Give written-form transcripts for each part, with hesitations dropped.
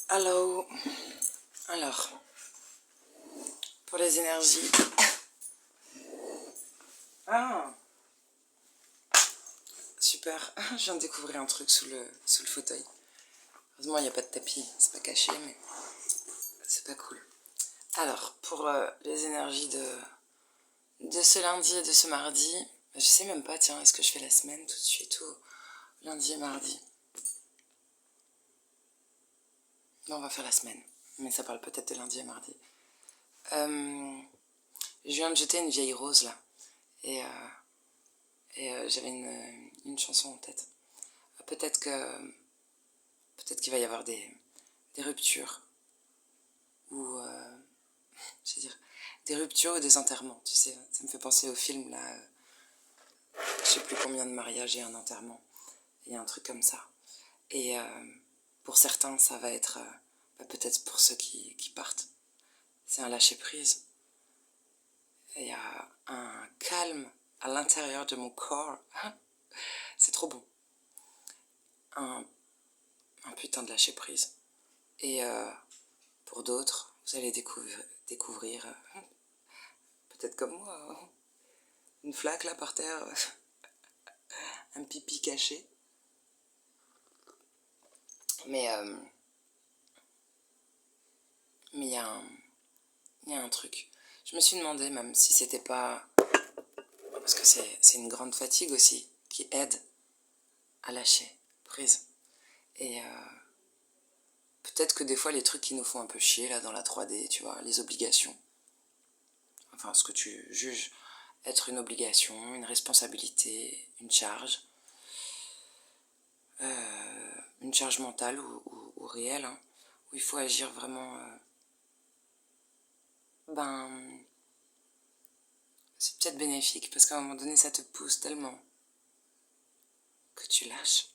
Hello. Alors, pour les énergies. Ah, super. Je viens de découvrir un truc sous le fauteuil. Heureusement, il n'y a pas de tapis. C'est pas caché, mais c'est pas cool. Alors, pour les énergies de ce lundi et de ce mardi, je sais même pas, tiens, est-ce que je fais la semaine tout de suite ou lundi et mardi? Non, on va faire la semaine. Mais ça parle peut-être de lundi et mardi. Je viens de jeter une vieille rose là. Et, j'avais une chanson en tête. Peut-être qu'il va y avoir des ruptures. Ou, je veux dire, des ruptures ou des enterrements. Tu sais, ça me fait penser au film là. Je sais plus combien de mariages et un enterrement. Il y a un truc comme ça. Et pour certains, ça va être peut-être pour ceux qui partent. C'est un lâcher-prise. Il y a un calme à l'intérieur de mon corps. C'est trop bon. Un putain de lâcher-prise. Et pour d'autres, vous allez découvrir peut-être comme moi, une flaque là par terre, un pipi caché. Mais il y a un truc. Je me suis demandé même si c'était pas... Parce que c'est une grande fatigue aussi qui aide à lâcher prise. Et peut-être que des fois les trucs qui nous font un peu chier là dans la 3D, tu vois, les obligations. Enfin, ce que tu juges être une obligation, une responsabilité, une charge mentale ou réelle, hein, où il faut agir vraiment... c'est peut-être bénéfique parce qu'à un moment donné ça te pousse tellement que tu lâches,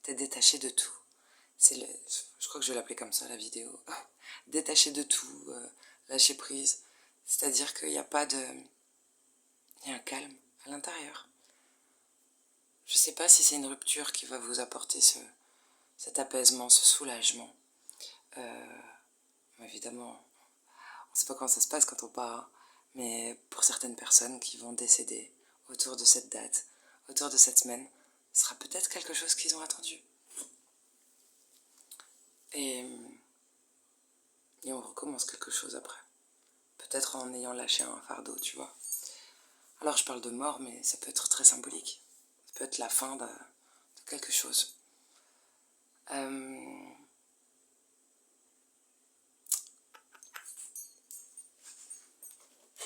t'es détaché de tout. Je crois que je vais l'appeler comme ça la vidéo. Détaché de tout, lâcher prise. C'est-à-dire qu'il n'y a pas de... Il y a un calme à l'intérieur. Je sais pas si c'est une rupture qui va vous apporter cet apaisement, ce soulagement. Évidemment, on sait pas comment ça se passe quand on part, mais pour certaines personnes qui vont décéder autour de cette date, autour de cette semaine, ce sera peut-être quelque chose qu'ils ont attendu. Et on recommence quelque chose après. Peut-être en ayant lâché un fardeau, tu vois. Alors je parle de mort, mais ça peut être très symbolique. Ça peut être la fin de quelque chose.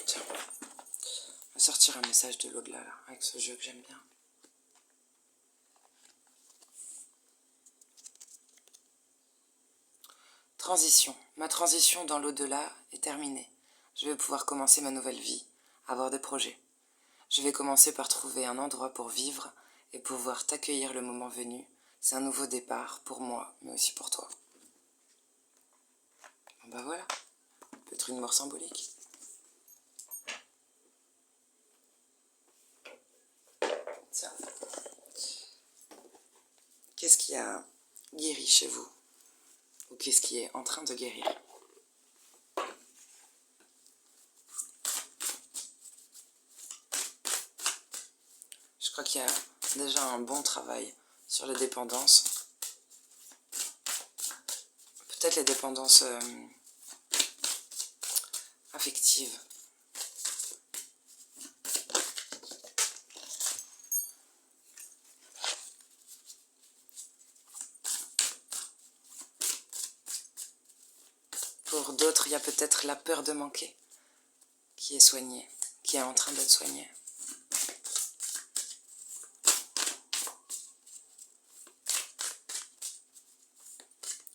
Tiens, on va sortir un message de l'au-delà là, avec ce jeu que j'aime bien. Transition. Ma transition dans l'au-delà est terminée. Je vais pouvoir commencer ma nouvelle vie, avoir des projets. Je vais commencer par trouver un endroit pour vivre et pouvoir t'accueillir le moment venu. C'est un nouveau départ pour moi, mais aussi pour toi. Bon bah voilà, peut-être une mort symbolique. Tiens. Qu'est-ce qui a guéri chez vous? Ou qu'est-ce qui est en train de guérir? Je crois qu'il y a déjà un bon travail sur les dépendances. Peut-être les dépendances affectives. Pour d'autres, il y a peut-être la peur de manquer qui est soignée, qui est en train d'être soignée.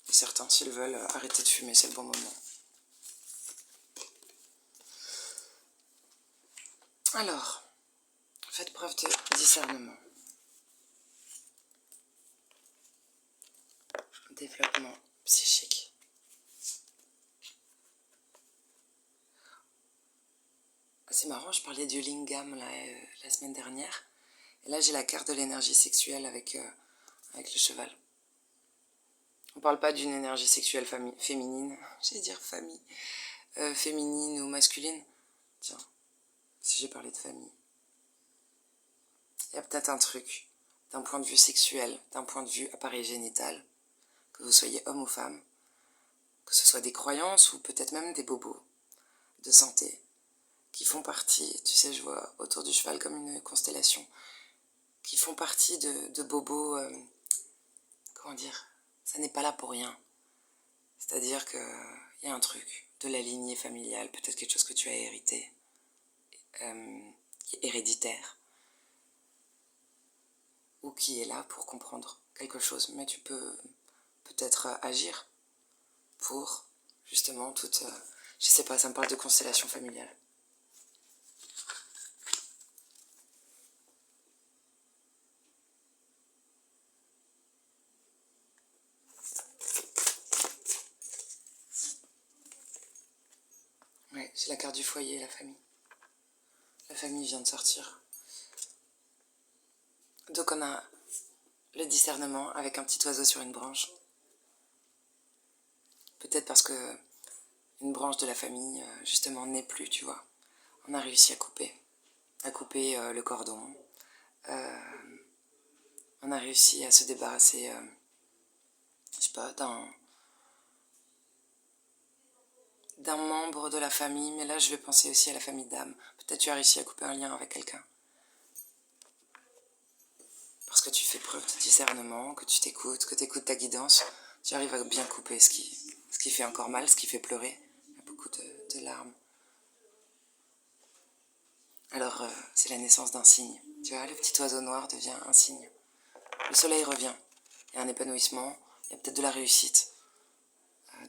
Et certains, s'ils veulent arrêter de fumer, c'est le bon moment. Alors, faites preuve de discernement. Développement psychique. C'est marrant, je parlais du lingam la semaine dernière. Et là, j'ai la carte de l'énergie sexuelle avec le cheval. On parle pas d'une énergie sexuelle féminine, j'allais dire famille, féminine ou masculine. Tiens, si j'ai parlé de famille. Il y a peut-être un truc, d'un point de vue sexuel, d'un point de vue appareil génital, que vous soyez homme ou femme, que ce soit des croyances ou peut-être même des bobos de santé, qui font partie, tu sais, je vois autour du cheval comme une constellation, qui font partie de bobos, comment dire, ça n'est pas là pour rien. C'est-à-dire qu'il y a un truc de la lignée familiale, peut-être quelque chose que tu as hérité, qui est héréditaire, ou qui est là pour comprendre quelque chose. Mais tu peux peut-être agir pour, justement, toute... je sais pas, ça me parle de constellation familiale. Ouais, c'est la carte du foyer, la famille. La famille vient de sortir. Donc on a le discernement avec un petit oiseau sur une branche. Peut-être parce que une branche de la famille, justement, n'est plus, tu vois. On a réussi à couper le cordon. On a réussi à se débarrasser, je sais pas, d'un membre de la famille. Mais là, je vais penser aussi à la famille d'âme. Peut-être tu as réussi à couper un lien avec quelqu'un. Parce que tu fais preuve de discernement, que tu t'écoutes, que tu écoutes ta guidance. Tu arrives à bien couper ce qui fait encore mal, ce qui fait pleurer. Il y a beaucoup de larmes. Alors, c'est la naissance d'un signe. Tu vois, le petit oiseau noir devient un signe. Le soleil revient. Il y a un épanouissement. Il y a peut-être de la réussite,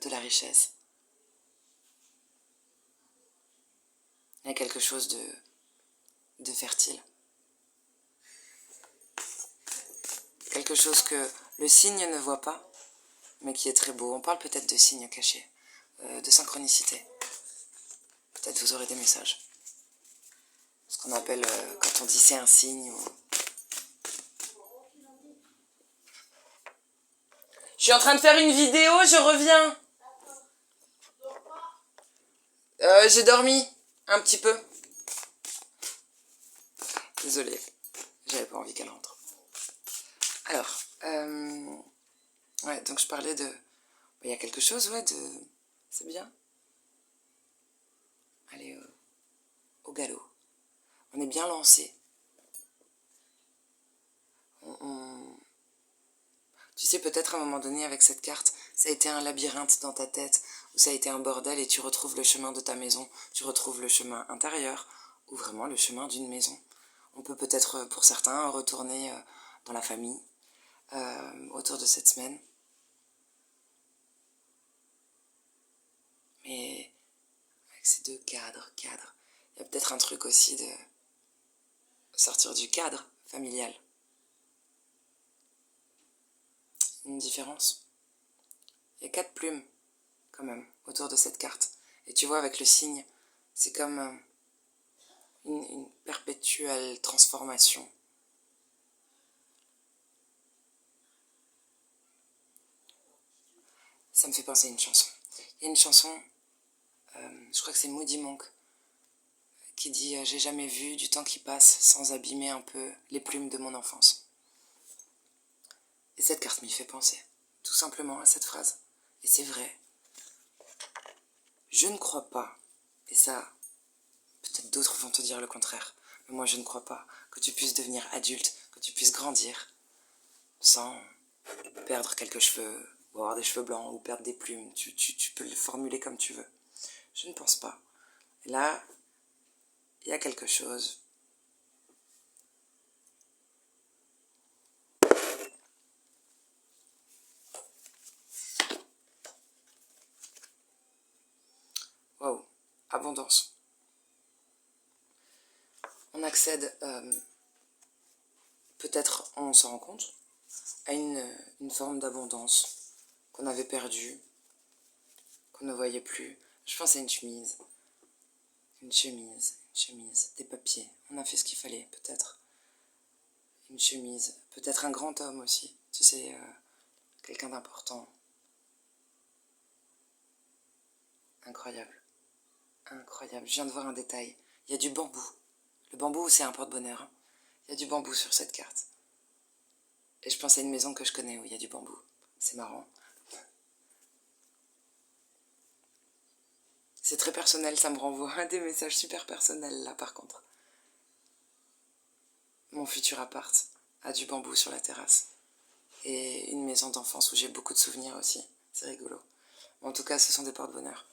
de la richesse. Il y a quelque chose de fertile. Quelque chose que le signe ne voit pas, mais qui est très beau. On parle peut-être de signes cachés, de synchronicité. Peut-être vous aurez des messages. Ce qu'on appelle, quand on dit c'est un signe. Je suis en train de faire une vidéo, je reviens. J'ai dormi un petit peu. Désolée, j'avais pas envie qu'elle rentre. Alors, ouais, donc je parlais de... Il y a quelque chose, ouais, de... C'est bien. Allez, au galop. On est bien lancé. Tu sais, peut-être à un moment donné, avec cette carte, ça a été un labyrinthe dans ta tête, ou ça a été un bordel, et tu retrouves le chemin de ta maison, tu retrouves le chemin intérieur, ou vraiment le chemin d'une maison. On peut peut-être, pour certains, retourner dans la famille, autour de cette semaine. Mais avec ces deux cadres, il y a peut-être un truc aussi de sortir du cadre familial. Une différence. Il y a 4 plumes, quand même, autour de cette carte. Et tu vois, avec le signe, c'est comme une perpétuelle transformation. Ça me fait penser à une chanson. Il y a une chanson, je crois que c'est Moody Monk, qui dit « J'ai jamais vu du temps qui passe sans abîmer un peu les plumes de mon enfance ». Et cette carte m'y fait penser, tout simplement à cette phrase. Et c'est vrai. Je ne crois pas, et ça, peut-être d'autres vont te dire le contraire, mais moi je ne crois pas que tu puisses devenir adulte, que tu puisses grandir sans perdre quelques cheveux, ou avoir des cheveux blancs, ou perdre des plumes. Tu peux le formuler comme tu veux. Je ne pense pas. Et là, il y a quelque chose. Waouh, abondance. On accède, peut-être on s'en rend compte, à une forme d'abondance qu'on avait perdue, qu'on ne voyait plus. Je pense à une chemise, des papiers. On a fait ce qu'il fallait, peut-être. Une chemise, peut-être un grand homme aussi, tu sais, quelqu'un d'important. Incroyable. Incroyable. Je viens de voir un détail. Il y a du bambou. Le bambou, c'est un porte-bonheur. Hein. Il y a du bambou sur cette carte. Et je pense à une maison que je connais où il y a du bambou. C'est marrant. C'est très personnel, ça me renvoie à des messages super personnels là par contre. Mon futur appart a du bambou sur la terrasse. Et une maison d'enfance où j'ai beaucoup de souvenirs aussi. C'est rigolo. En tout cas, ce sont des porte-bonheur.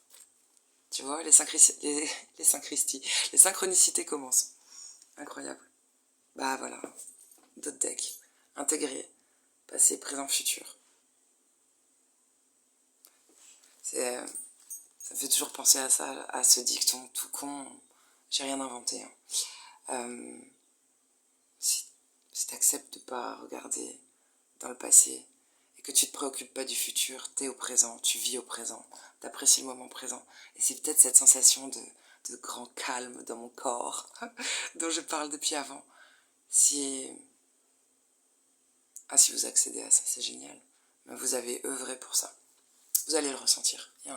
Tu vois, les synchronicités commencent. Incroyable. Bah voilà, d'autres decks. Intégrés, passé, présent, futur. Ça me fait toujours penser à ça, à ce dicton tout con. J'ai rien inventé. Hein. Si t'acceptes de pas regarder dans le passé et que tu te préoccupes pas du futur, t'es au présent, tu vis au présent, t'apprécies le moment présent. Et c'est peut-être cette sensation de grand calme dans mon corps dont je parle depuis avant. Si vous accédez à ça, c'est génial. Mais vous avez œuvré pour ça. Vous allez le ressentir. Il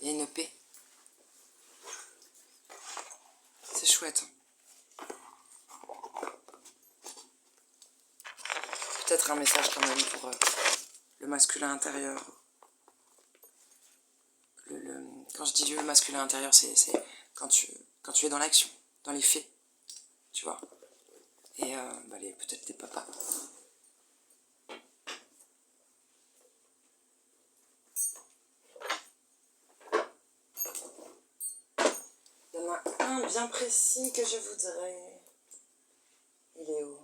y a une paix. C'est chouette. Peut-être un message quand même pour le masculin intérieur. Quand je dis le masculin intérieur, c'est quand tu es dans l'action, dans les faits. Tu vois. Et peut-être des papas. Il y en a un bien précis que je voudrais. Il est où?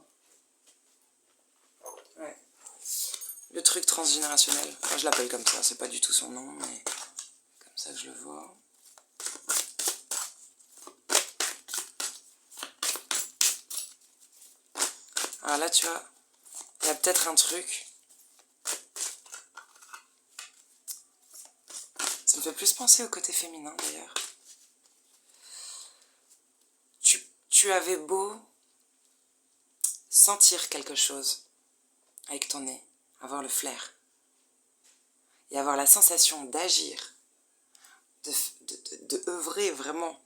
Ouais. Le truc transgénérationnel. Enfin, je l'appelle comme ça, c'est pas du tout son nom, mais comme ça que je le vois. Alors là, tu vois, il y a peut-être un truc. Ça me fait plus penser au côté féminin d'ailleurs. Tu avais beau sentir quelque chose avec ton nez, avoir le flair, et avoir la sensation d'agir, de œuvrer vraiment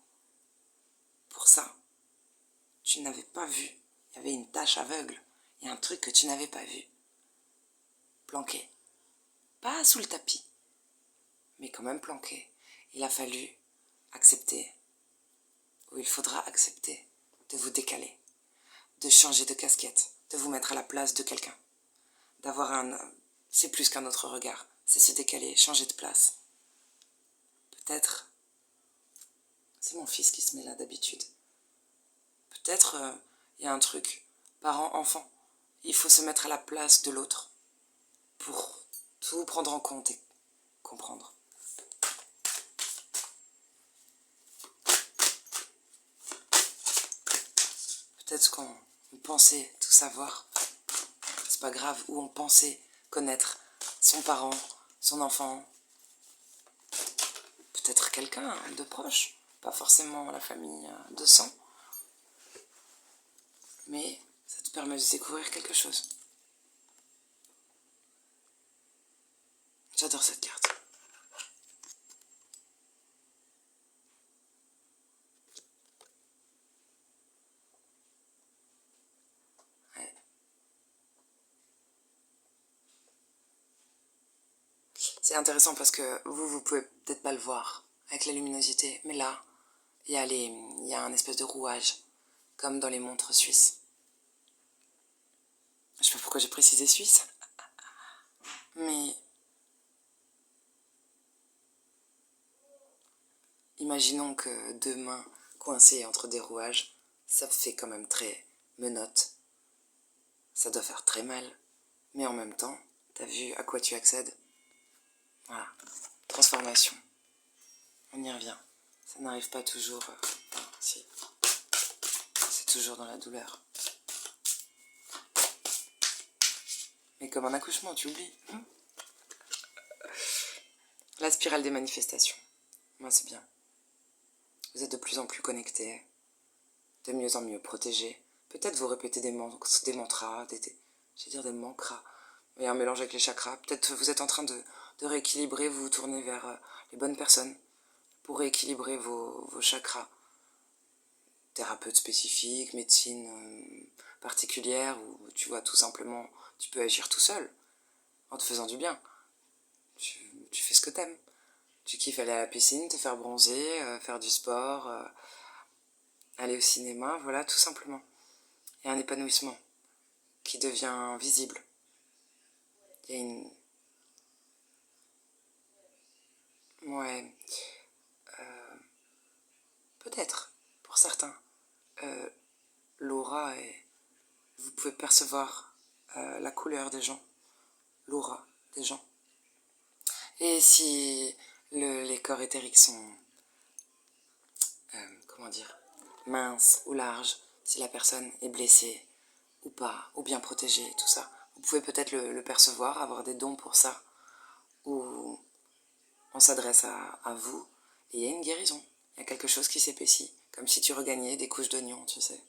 pour ça, tu n'avais pas vu. Il y avait une tache aveugle, il y a un truc que tu n'avais pas vu. Planqué. Pas sous le tapis, mais quand même planqué. Il a fallu accepter, ou il faudra accepter, de vous décaler, de changer de casquette, de vous mettre à la place de quelqu'un, d'avoir c'est plus qu'un autre regard, c'est se décaler, changer de place. Peut-être, c'est mon fils qui se met là d'habitude. Peut-être, y a un truc, parent-enfant, il faut se mettre à la place de l'autre pour tout prendre en compte et comprendre. Peut-être qu'on pensait tout savoir, c'est pas grave, ou on pensait connaître son parent, son enfant, peut-être quelqu'un de proche, pas forcément la famille de sang, mais ça te permet de découvrir quelque chose. J'adore cette carte. Ouais. C'est intéressant parce que vous pouvez peut-être pas le voir avec la luminosité, mais là, il y a un espèce de rouage, comme dans les montres suisses. Je sais pas pourquoi j'ai précisé suisse, mais imaginons que deux mains coincées entre des rouages, ça fait quand même très menottes. Ça doit faire très mal, mais en même temps, t'as vu à quoi tu accèdes? Voilà, transformation. On y revient. Ça n'arrive pas toujours. Enfin, si. C'est toujours dans la douleur. Mais comme un accouchement, tu oublies. La spirale des manifestations. Moi, c'est bien. Vous êtes de plus en plus connectés, de mieux en mieux protégés. Peut-être vous répétez des mantras, des mantras. Il y a un mélange avec les chakras. Peut-être vous êtes en train de rééquilibrer, vous vous tournez vers les bonnes personnes. pour rééquilibrer vos chakras. Thérapeute spécifique, médecine particulière, ou tu vois, tout simplement, tu peux agir tout seul, en te faisant du bien. Tu fais ce que t'aimes. Tu kiffes aller à la piscine, te faire bronzer, faire du sport, aller au cinéma, voilà, tout simplement. Il y a un épanouissement qui devient visible. Il y a une... Ouais, peut-être, pour certains. L'aura est... Vous pouvez percevoir la couleur des gens, l'aura des gens. Et si les corps éthériques sont, comment dire, minces ou larges, si la personne est blessée ou pas, ou bien protégée, tout ça, vous pouvez peut-être le percevoir, avoir des dons pour ça, ou on s'adresse à vous, et il y a une guérison, il y a quelque chose qui s'épaissit, comme si tu regagnais des couches d'oignons, tu sais.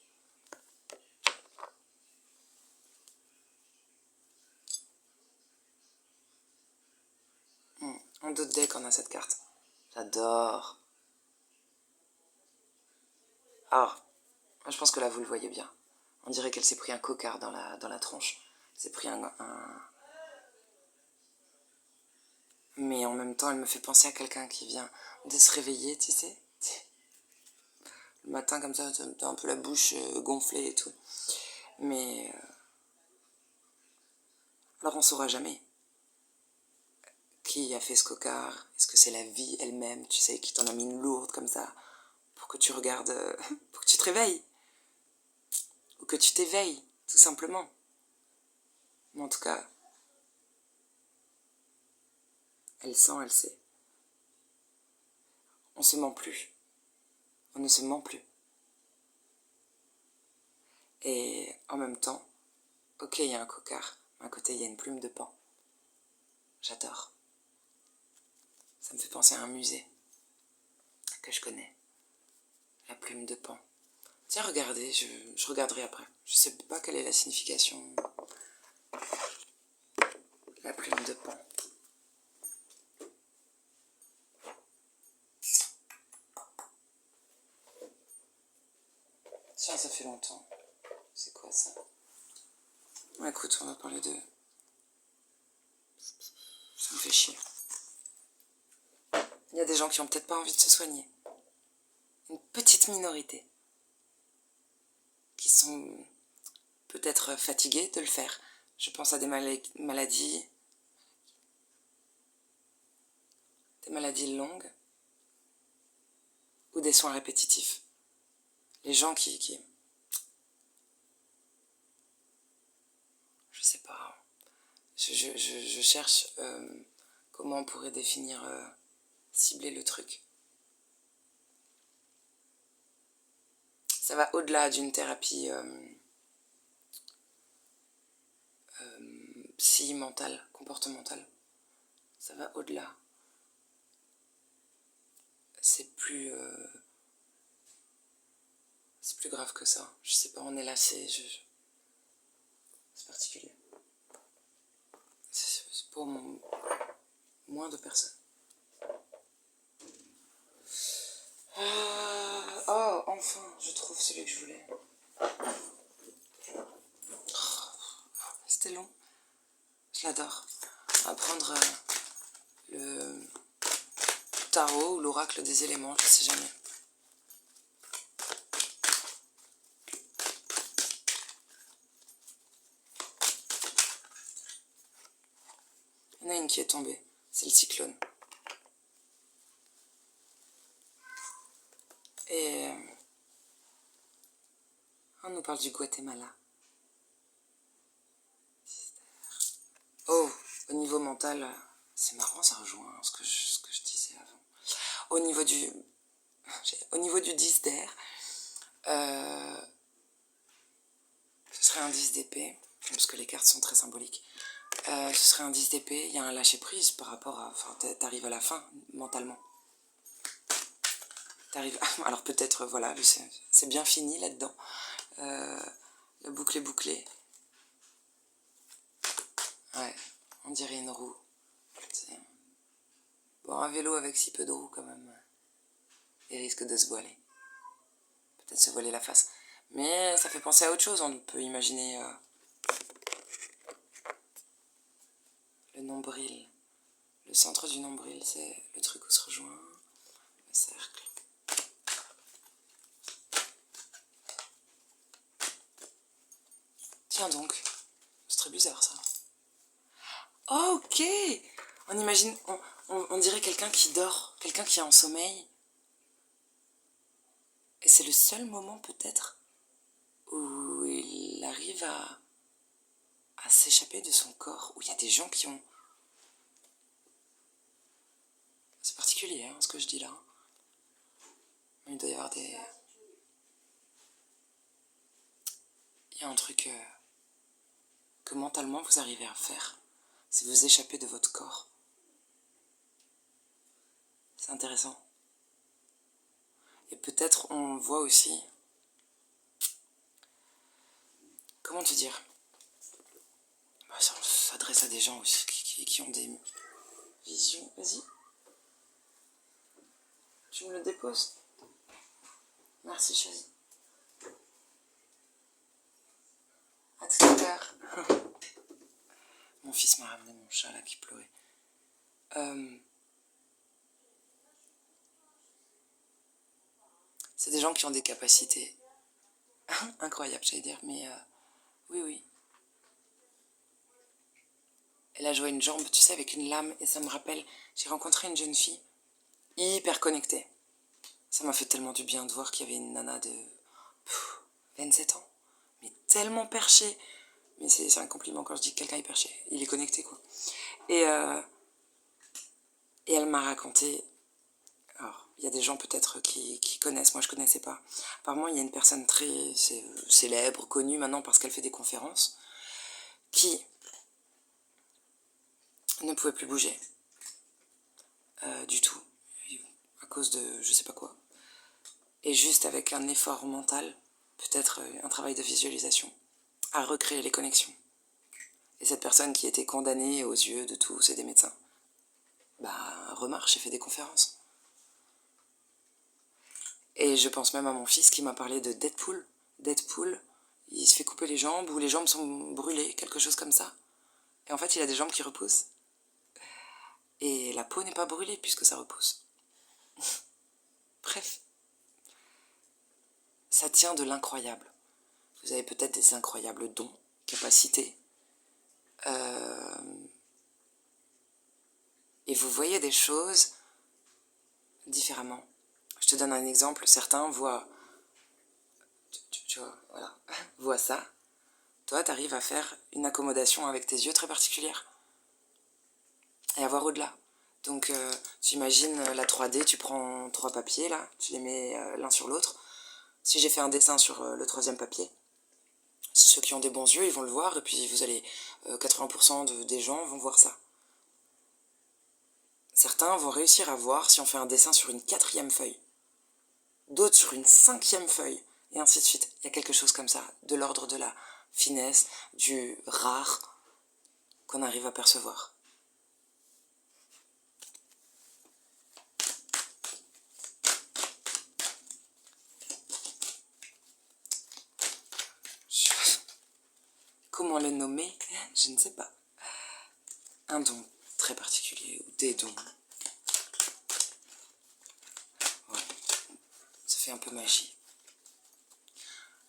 En d'autres decks, on a cette carte. J'adore. Ah, je pense que là, vous le voyez bien. On dirait qu'elle s'est pris un cocard dans la tronche. s'est pris Mais en même temps, elle me fait penser à quelqu'un qui vient de se réveiller, tu sais. Le matin, comme ça, t'as un peu la bouche gonflée et tout. Mais... alors on saura jamais qui a fait ce cocard. Est-ce que c'est la vie elle-même, tu sais, qui t'en a mis une lourde comme ça pour que tu regardes... pour que tu te réveilles. Ou que tu t'éveilles, tout simplement. Mais en tout cas, elle sent, elle sait. On se ment plus. On ne se ment plus. Et en même temps, ok, il y a un cocard, mais à côté, il y a une plume de pan. J'adore. Ça me fait penser à un musée que je connais. La plume de pan. Tiens, regardez, je regarderai après. Je sais pas quelle est la signification. La plume de pan. Tiens, ça fait longtemps. C'est quoi ça? Ouais, écoute, on va parler de... Ça me fait chier. Il y a des gens qui ont peut-être pas envie de se soigner. Une petite minorité. Qui sont peut-être fatigués de le faire. Je pense à des maladies... Des maladies longues. Ou des soins répétitifs. Les gens qui... Je sais pas. Je cherche comment on pourrait définir, cibler le truc. Ça va au-delà d'une thérapie mentale, comportementale. Ça va au-delà. C'est plus grave que ça. Je sais pas, on est lassé. C'est particulier. C'est pour moins de personnes. Oh, enfin, je trouve celui que je voulais. C'était long. Je l'adore. On va prendre le tarot ou l'oracle des éléments, je sais jamais. Il y en a une qui est tombée. C'est le cyclone. Et on nous parle du Guatemala. Oh, au niveau mental, c'est marrant, ça rejoint ce que je disais avant. Au niveau du 10 d'air, ce serait un 10 d'épée, parce que les cartes sont très symboliques. Ce serait un 10 d'épée, il y a un lâcher-prise par rapport à... Enfin, t'arrives à la fin, mentalement. Alors peut-être, voilà, c'est bien fini là-dedans. La boucle est bouclée. Ouais, on dirait une roue. Bon, un vélo avec si peu de roues quand même. et risque de se voiler. Peut-être se voiler la face. Mais ça fait penser à autre chose, on peut imaginer le nombril. Le centre du nombril, c'est le truc où se rejoint le cercle. Tiens donc, c'est très bizarre ça. Oh, ok. On imagine, on dirait quelqu'un qui dort, quelqu'un qui est en sommeil. Et c'est le seul moment peut-être où il arrive à s'échapper de son corps, où il y a des gens qui ont... C'est particulier hein, ce que je dis là. Il doit y avoir des... Il y a un truc que mentalement vous arrivez à faire, c'est vous échapper de votre corps. C'est intéressant. Et peut-être on voit aussi... Comment te dire? Ça s'adresse à des gens aussi qui ont des visions. Vas-y. Tu me le déposes? Merci chérie. À tout à l'heure. Mon fils m'a ramené mon chat là qui pleurait. C'est des gens qui ont des capacités incroyables, j'allais dire, mais oui, oui. Elle a joué une jambe, tu sais, avec une lame, et ça me rappelle, j'ai rencontré une jeune fille hyper connectée. Ça m'a fait tellement du bien de voir qu'il y avait une nana de 27 ans, mais tellement perchée. Mais c'est un compliment quand je dis que quelqu'un est perché, il est connecté quoi. Et elle m'a raconté, alors il y a des gens peut-être qui connaissent, moi je connaissais pas. Apparemment il y a une personne très célèbre, connue maintenant parce qu'elle fait des conférences, qui ne pouvait plus bouger du tout, à cause de je sais pas quoi. Et juste avec un effort mental, peut-être un travail de visualisation, à recréer les connexions. Et cette personne qui était condamnée aux yeux de tous et des médecins, remarche et fait des conférences. Et je pense même à mon fils qui m'a parlé de Deadpool. Deadpool, il se fait couper les jambes ou les jambes sont brûlées, quelque chose comme ça. Et en fait, il a des jambes qui repoussent. Et la peau n'est pas brûlée puisque ça repousse. Bref. Ça tient de l'incroyable. Vous avez peut-être des incroyables dons, capacités. Et vous voyez des choses différemment. Je te donne un exemple. Certains voient... Tu vois, voilà. voient ça. Toi, tu arrives à faire une accommodation avec tes yeux très particulière. Et à voir au-delà. Donc, tu imagines la 3D, tu prends 3 papiers, là, tu les mets l'un sur l'autre. Si j'ai fait un dessin sur le 3e papier, ceux qui ont des bons yeux, ils vont le voir, et puis vous allez... 80% des gens vont voir ça. Certains vont réussir à voir si on fait un dessin sur une 4e feuille. D'autres sur une 5e feuille, et ainsi de suite. Il y a quelque chose comme ça, de l'ordre de la finesse, du rare, qu'on arrive à percevoir. Comment le nommer? Je ne sais pas. Un don très particulier, ou des dons. Ouais. Ça fait un peu magie.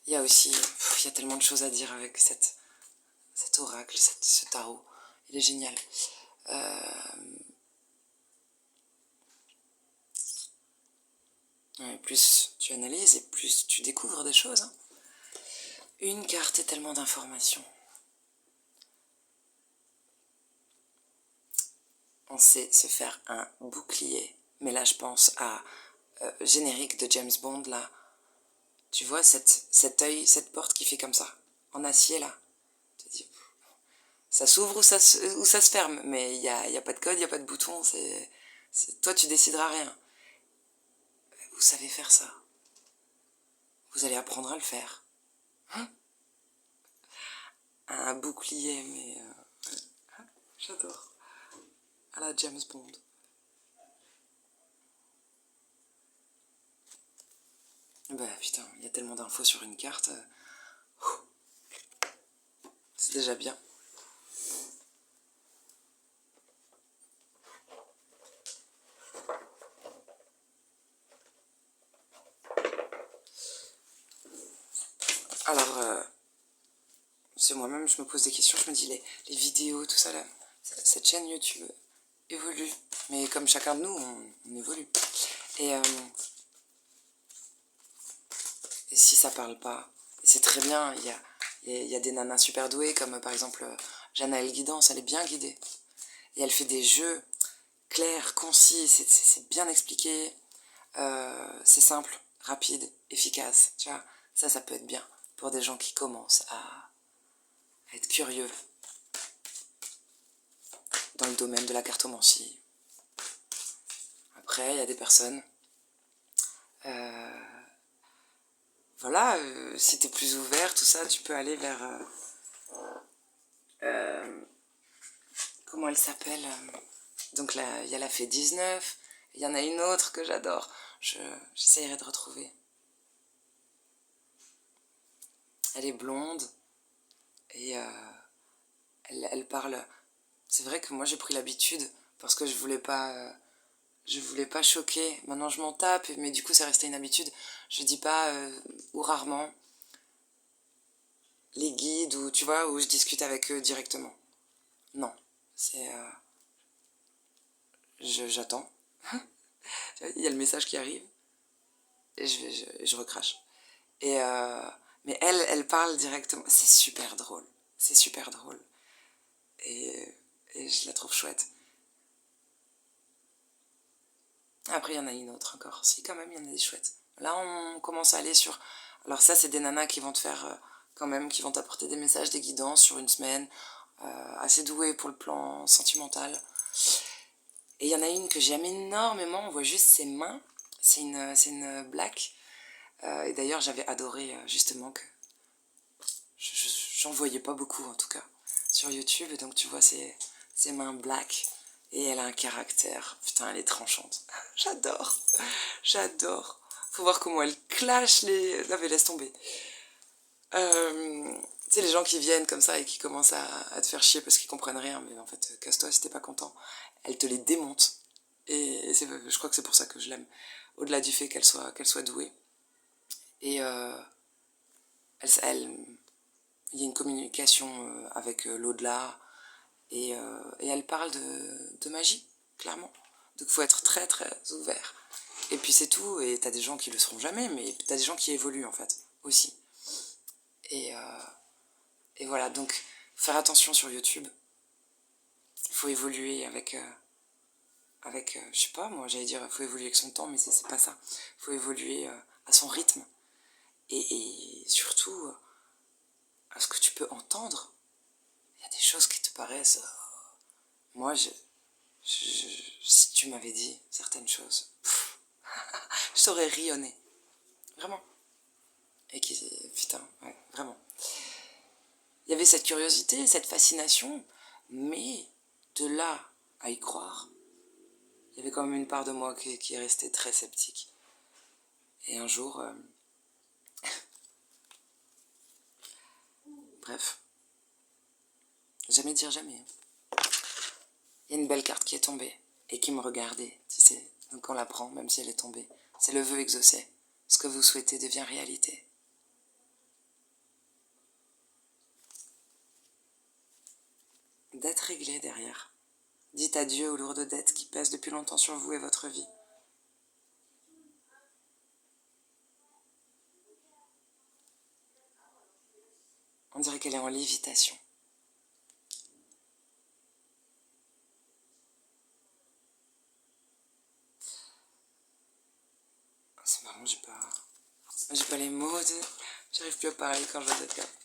Il y a aussi... il y a tellement de choses à dire avec cet oracle, ce tarot. Il est génial. Ouais, plus tu analyses et plus tu découvres des choses. Hein. Une carte et tellement d'informations. On sait se faire un bouclier. Mais là, je pense à générique de James Bond, là. Tu vois cet œil, cette porte qui fait comme ça, en acier, là. Tu te dis, ça s'ouvre ou ça se ferme, mais il y a pas de code, il n'y a pas de bouton, toi, tu décideras rien. Vous savez faire ça. Vous allez apprendre à le faire. Hein? Un bouclier, mais... j'adore. À la James Bond. Bah putain, il y a tellement d'infos sur une carte. C'est déjà bien. Alors, c'est moi-même, je me pose des questions, je me dis les vidéos, tout ça là, cette chaîne YouTube évolue. Mais comme chacun de nous, on évolue. Et, euh, et si ça parle pas, c'est très bien, il y a des nanas super douées, comme par exemple Janaël Guidance, elle est bien guidée. Et elle fait des jeux clairs, concis, c'est bien expliqué, c'est simple, rapide, efficace, tu vois. Ça peut être bien pour des gens qui commencent à être curieux dans le domaine de la cartomancie. Après, il y a des personnes, voilà, si t'es plus ouvert, tout ça, tu peux aller vers, comment elle s'appelle donc là, il y a la Fée 19, il y en a une autre que j'adore, j'essayerai de retrouver. Elle est blonde, et elle parle. C'est vrai que moi j'ai pris l'habitude parce que je voulais pas choquer. Maintenant je m'en tape, mais du coup c'est resté une habitude. Je dis pas ou rarement les guides ou tu vois où je discute avec eux directement. Non, c'est j'attends. Il y a le message qui arrive et je recrache. Et mais elle parle directement. C'est super drôle. C'est super drôle. Et, et je la trouve chouette. Après, il y en a une autre encore. Si, quand même, il y en a des chouettes. Là, on commence à aller sur... Alors ça, c'est des nanas qui vont te faire, quand même, qui vont t'apporter des messages, des guidances sur une semaine. Assez douées pour le plan sentimental. Et il y en a une que j'aime énormément. On voit juste ses mains. C'est une black. Et d'ailleurs, j'avais adoré, justement, que... J'en voyais pas beaucoup, en tout cas, sur YouTube. Et donc, tu vois ses mains black. Et elle a un caractère. Putain, elle est tranchante. J'adore. J'adore. Faut voir comment elle clash les... Non mais laisse tomber. Tu sais, les gens qui viennent comme ça et qui commencent à te faire chier parce qu'ils comprennent rien. Mais en fait, casse-toi si t'es pas content. Elle te les démonte. Et je crois que c'est pour ça que je l'aime. Au-delà du fait qu'elle soit douée. Et il y a une communication avec l'au-delà. Et elle parle de magie, clairement. Donc il faut être très très ouvert. Et puis c'est tout, et t'as des gens qui le seront jamais, mais t'as des gens qui évoluent en fait, aussi. Et, euh, et voilà, donc faire attention sur YouTube. Il faut évoluer je sais pas, moi j'allais dire, il faut évoluer avec son temps, mais c'est pas ça. Il faut évoluer à son rythme. Et surtout, à ce que tu peux entendre. Il y a des choses qui te paraissent... moi, si tu m'avais dit certaines choses, je t'aurais rionné. Vraiment. Et qui... Putain, ouais, vraiment. Il y avait cette curiosité, cette fascination, mais de là à y croire, il y avait quand même une part de moi qui est restée très sceptique. Et un jour, bref, jamais dire jamais. Il y a une belle carte qui est tombée et qui me regardait, tu sais. Donc on la prend, même si elle est tombée. C'est le vœu exaucé. Ce que vous souhaitez devient réalité. Dette réglée derrière. Dites adieu aux lourdes dettes qui pèsent depuis longtemps sur vous et votre vie. On dirait qu'elle est en lévitation. C'est marrant, j'ai pas les mots, j'arrive plus à parler quand je vois cette carte.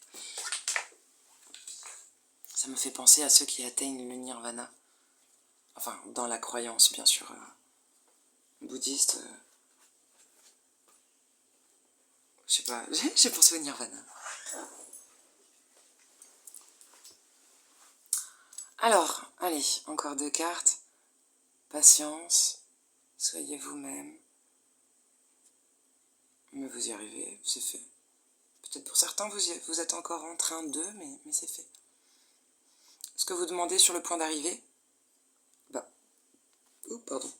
Ça me fait penser à ceux qui atteignent le nirvana. Enfin, dans la croyance, bien sûr, bouddhiste. Je sais pas, j'ai pensé au nirvana. Alors, allez, encore 2 cartes. Patience, soyez vous-même. Mais vous y arrivez, c'est fait. Peut-être pour certains, vous êtes encore en train de, mais c'est fait. Ce que vous demandez sur le point d'arriver, bah, oh, pardon,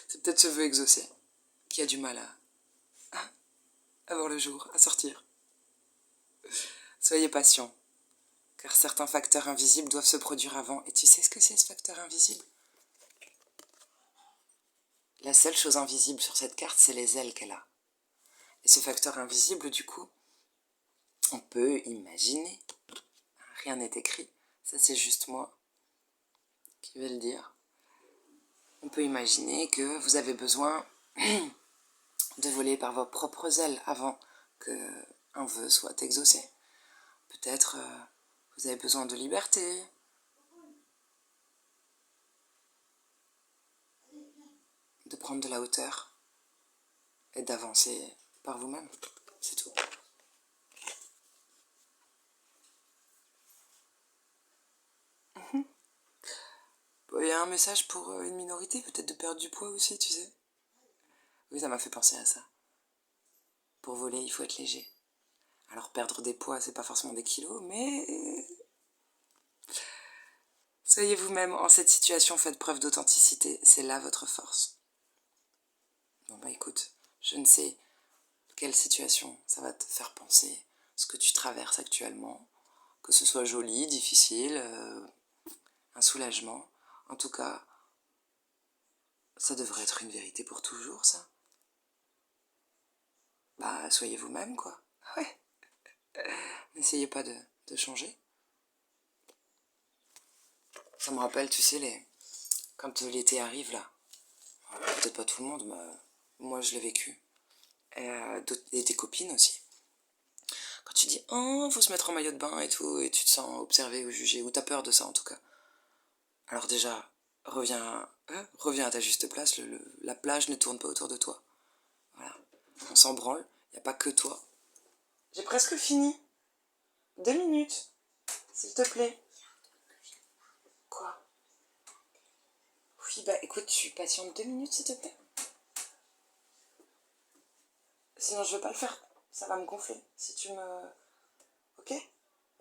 c'est peut-être ce vœu exaucé qui a du mal à voir le jour, à sortir. Soyez patient, car certains facteurs invisibles doivent se produire avant. Et tu sais ce que c'est, ce facteur invisible? La seule chose invisible sur cette carte, c'est les ailes qu'elle a. Et ce facteur invisible, du coup, on peut imaginer. Rien n'est écrit, ça c'est juste moi qui vais le dire. On peut imaginer que vous avez besoin de voler par vos propres ailes avant qu'un vœu soit exaucé. Peut-être vous avez besoin de liberté. De prendre de la hauteur et d'avancer par vous-même. C'est tout. Il y a un message pour une minorité, peut-être de perdre du poids aussi, tu sais. Oui, ça m'a fait penser à ça. Pour voler, il faut être léger. Alors perdre des poids, c'est pas forcément des kilos, mais soyez vous-même en cette situation, faites preuve d'authenticité, c'est là votre force. Bon bah écoute, je ne sais quelle situation ça va te faire penser, ce que tu traverses actuellement, que ce soit joli, difficile, un soulagement. En tout cas, ça devrait être une vérité pour toujours, ça. Bah, soyez vous-même, quoi. Ouais. N'essayez pas de changer. Ça me rappelle, tu sais, quand l'été arrive, là, peut-être pas tout le monde, mais moi je l'ai vécu, et tes copines aussi. Quand tu dis, oh, faut se mettre en maillot de bain et tout, et tu te sens observé ou jugé, ou t'as peur de ça en tout cas. Alors déjà, reviens à ta juste place, la plage ne tourne pas autour de toi. Voilà, on s'en branle, y a pas que toi. J'ai presque fini. 2 minutes, s'il te plaît. Quoi? Oui, bah écoute, tu patientes 2 minutes, s'il te plaît. Sinon, je veux pas le faire. Ça va me gonfler. Si tu me... Ok?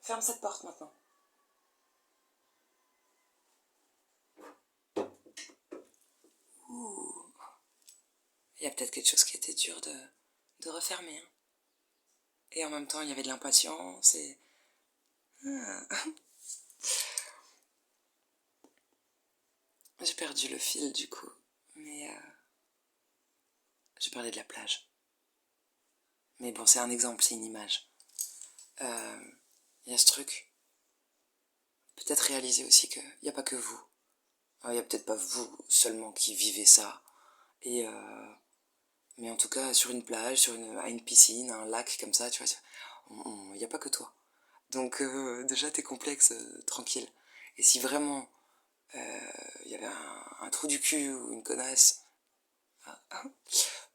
Ferme cette porte maintenant. Ouh. Il y a peut-être quelque chose qui était dur de refermer. Hein. Et en même temps, il y avait de l'impatience et... Ah. J'ai perdu le fil du coup. Mais j'ai parlé de la plage. Mais bon, c'est un exemple, c'est une image. Il y a ce truc. Peut-être réaliser aussi qu'il n'y a pas que vous. Il n'y a peut-être pas vous seulement qui vivez ça. Et mais en tout cas, sur une plage, à une piscine, un lac comme ça, tu vois, il n'y a pas que toi. Donc déjà, t'es complexe, tranquille. Et si vraiment il y avait un trou du cul ou une connasse,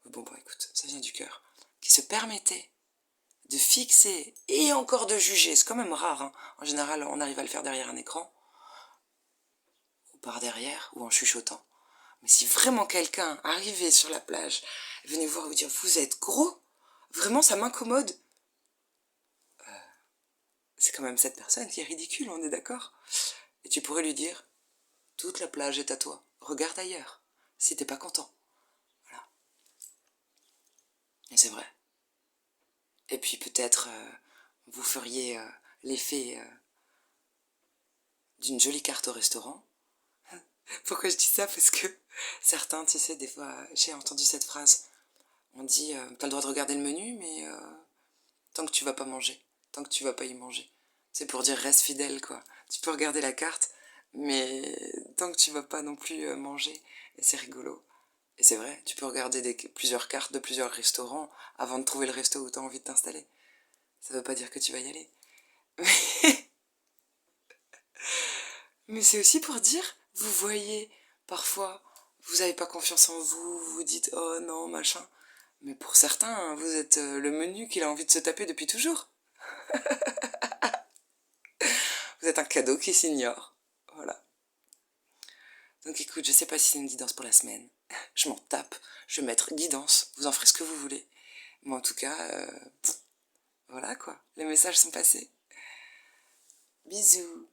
bon bah écoute, ça vient du cœur, qui se permettait de fixer et encore de juger, c'est quand même rare, hein. En général on arrive à le faire derrière un écran, ou par derrière, ou en chuchotant. Mais si vraiment quelqu'un arrivait sur la plage, venait vous voir et vous dire vous êtes gros, vraiment ça m'incommode, c'est quand même cette personne qui est ridicule, on est d'accord? Et tu pourrais lui dire, toute la plage est à toi, regarde ailleurs, si t'es pas content. Voilà. Et c'est vrai. Et puis peut-être vous feriez l'effet d'une jolie carte au restaurant. Pourquoi je dis ça? Parce que certains, tu sais, des fois, j'ai entendu cette phrase. On dit, t'as le droit de regarder le menu, mais tant que tu vas pas manger, tant que tu vas pas y manger. C'est pour dire reste fidèle, quoi. Tu peux regarder la carte, mais tant que tu vas pas non plus manger, et c'est rigolo. Et c'est vrai, tu peux regarder plusieurs cartes de plusieurs restaurants avant de trouver le resto où t'as envie de t'installer. Ça veut pas dire que tu vas y aller. Mais c'est aussi pour dire, vous voyez, parfois, vous n'avez pas confiance en vous, vous vous dites, oh non, machin. Mais pour certains, vous êtes le menu qu'il a envie de se taper depuis toujours. Vous êtes un cadeau qui s'ignore. Voilà. Donc écoute, je sais pas si c'est une guidance pour la semaine. Je m'en tape. Je vais mettre guidance. Vous en ferez ce que vous voulez. Mais en tout cas, voilà quoi, les messages sont passés. Bisous.